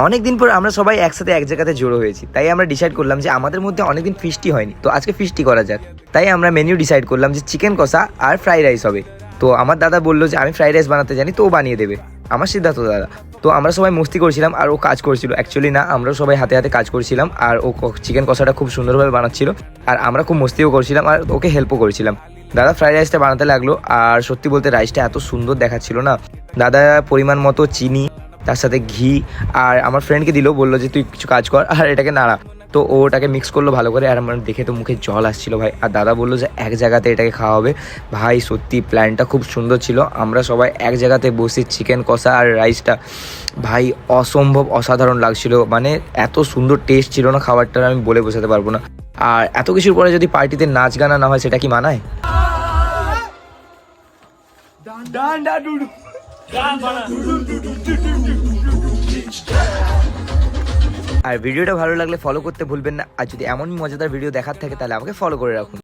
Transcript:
অনেকদিন পর আমরা সবাই একসাথে এক জায়গাতে জড়ো হয়েছি, তাই আমরা ডিসাইড করলাম যে আমাদের মধ্যে অনেকদিন ফিস্টি হয়নি, তো আজকে ফিস্টি করা যাক। তাই আমরা মেনু ডিসাইড করলাম যে চিকেন কষা আর ফ্রাইড রাইস হবে। তো আমার দাদা বললো যে আমি ফ্রাইড রাইস বানাতে জানি, তো ও বানিয়ে দেবে, আমার সিদ্ধার্থ দাদা। তো আমরা সবাই মস্তি করছিলাম আর ও কাজ করছিল, অ্যাকচুয়ালি না, আমরা সবাই হাতে হাতে কাজ করছিলাম আর ও চিকেন কষাটা খুব সুন্দরভাবে বানাচ্ছিল আর আমরা খুব মস্তিও করছিলাম আর ওকে হেল্পও করছিলাম। দাদা ফ্রাইড রাইসটা বানাতে লাগলো আর সত্যি বলতে রাইসটা এত সুন্দর দেখাচ্ছিল না। দাদা পরিমাণ মতো চিনি, তার সাথে ঘি আর আমার ফ্রেন্ডকে দিল, বললো যে তুই কিছু কাজ কর আর এটাকে নাড়া। তো ও ওটাকে মিক্স করলো ভালো করে আর আমার দেখে তো মুখে জল আসছিল ভাই। আর দাদা বললো যে এক জায়গাতে এটাকে খাওয়া হবে। ভাই সত্যি প্ল্যানটা খুব সুন্দর ছিল, আমরা সবাই এক জায়গাতে বসে চিকেন কষা আর রাইসটা ভাই অসম্ভব অসাধারণ লাগছিল, মানে এত সুন্দর টেস্ট ছিল না খাবারটা, আমি বলে বোঝাতে পারবো না। আর এত কিছুর পরে যদি পার্টিতে নাচ গানা না হয় সেটা কি মানায়? আর ভিডিওটা ভালো লাগলে ফলো করতে ভুলবেন না, আর যদি এমন মজাদার ভিডিও দেখার থাকে তাহলে আমাকে ফলো করে রাখুন।